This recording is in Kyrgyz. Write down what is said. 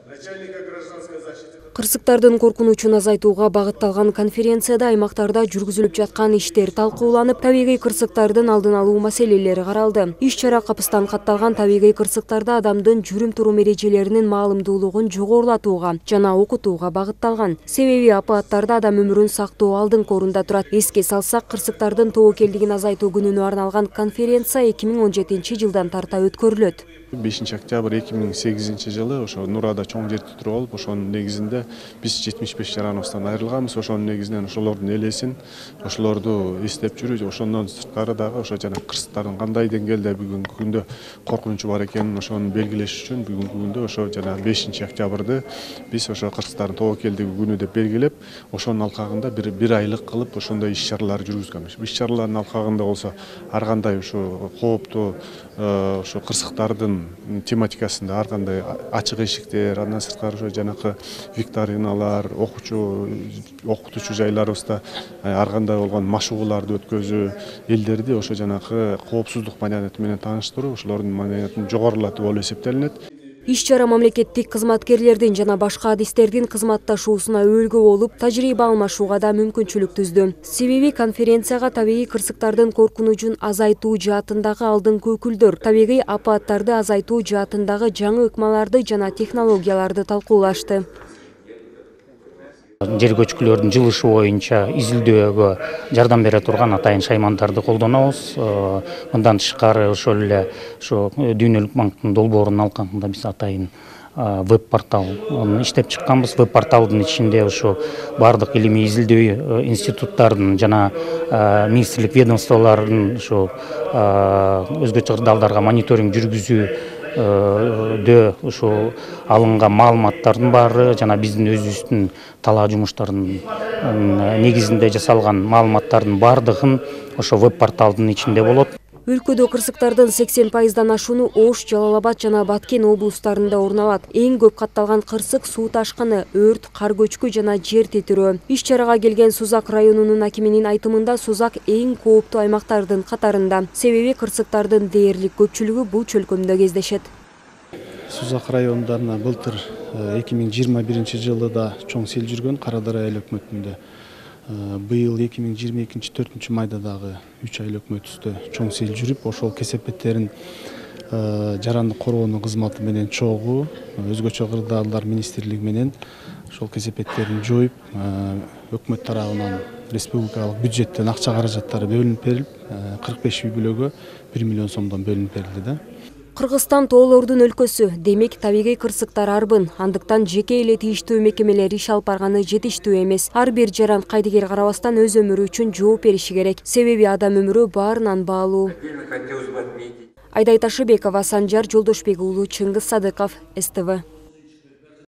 начальника гражданской защиты. Кырсыктардын коркунучун азайтууга багытталган конференцияда аймактарда жүргүзүлүп жаткан иштер талкууланып, табигый кырсыктардын алдын алуу маселелери каралды. Иш-чара капыстан катталган табигый кырсыктарда адамдын жүрүм-турум эрежелеринин маалымдуулугун жогорулатууга жана окутууга багытталган. Себеби апааттарда адам өмүрүн сактоо алдыңкы орунда турат. Эске салсак, кырсыктардын тобокелдигин азайтуу күнүнө арналган конференция 2017 жылдан тарта өткөрүлөт. 5 октябрь 2008 жылы ошо Нурада чоң жер титирөө болуп, ошонун негизинде биз 75 жарановуздан айрылганбыз. Ошонун негизинен ошолордун элесин, ошолорду эстеп жүрүү, ошондон сырткары дагы ошо жана кырсыктардын кандай деңгээлде бүгүнкү күндө коркунучу бар экенин ошону белгилеш үчүн бүгүнкү күндө ошо жана 5 октябрды биз ошо кырсыктардын тобокелдиги күнү деп белгилеп, ошонун алкагында бир айлык кылып ошондой иш-чаралар жүргүзгөнбүз. Иш-чаралардын алкагында болсо ар кандай ошо кооптуу ошо кырсыктардын тематикасында ар кандай ачык эшиктер, андан сырткары ошо жанакы викториналар, окутуучу жайларыбызда ар кандай болгон машыгууларды өткөзүү, элдерди ошо жанакы коопсуздук маданияты менен тааныштыруу, ошолордун маданиятын жогорулатуу болуп эсептелинет. Иш-чара мамлекеттик кызматкерлердин жана башка адистердин кызматташуусуна өөлгө болуп, тажрыйба алмашууга да мүмкүнчүлүк түздү. Себеби конференцияга табигый кырсыктардын коркунучун азайтуу жаатындагы алдыңкы өкүлдөр, табигый апааттарды азайтуу жаатындагы жаңы ыкмаларды жана технологияларды талкуулашты. Жер көчкүлөрдүн жылышы боюнча изилдөөгө жардам бере турган атайын шаймандарды колдонобуз. Мындан тышкары ошол эле ошо Дүйнөлүк банктын долбоорунун алкагында биз атайын веб-портал иштеп чыкканбыз. Веб-порталдын ичинде ошо бардык илимий изилдөө институттардын жана министрлик ведомстволорунун ошо өзгөчө кырдаалдарга мониторинг жүргүзүү ошо алынган маалыматтардын баары жана биздин өзүбүздүн талаа жумуштардын негизинде жасалган маалыматтардын баардыгын ошо веб-порталдын ичинде болот. Өлкөдө кырсыктардын 80%дан ашууну Ош, Жалал-Абад жана Баткен облустарында орун алат. Эң көп катталган кырсык суу ташкыны, өрт, кар көчкү жана жер титирөө. Иш-чарага келген Сузак районунун акиминин айтымында Сузак эң кооптуу аймактардын катарында. Себеби кырсыктардын дээрлик көпчүлүгү бул чөлкөмдө кездешет. Сузак районунда былтыр 2021 жылы да чоң сел жүргөн Кара-Дара айыл өкмөтүндө. Быйыл 2022-4 майда дагы 3 айыл өкмөтүбүздө чоң сел жүрүп, ошол кесепеттерин жарандык коргоонун кызматы менен чогуу, өзгөчө кырдаалдар министрлиги менен ошол кесепеттерин жоюп, өкмөт тарабынан республикалык бюджеттен акча каражаттары бөлүнүп берилип, 45 үй бүлөгө 1 миллион сомдон бөлүнүп берилди да. Кыргызстан тоолордун өлкөсү, демек табигый кырсыктар арбын. Андыктан жеке эле тийиштүү мекемелер иш алып барганы жетиштүү эмес. Ар бир жаран кайдыгер карабастан өз өмүрү үчүн жооп бериши керек. Себеби адам өмүрү баарынан баалуу. Айдай Ташыбекова, Санжар Жолдошбек уулу, Чыңгыз Садыков, СТВ.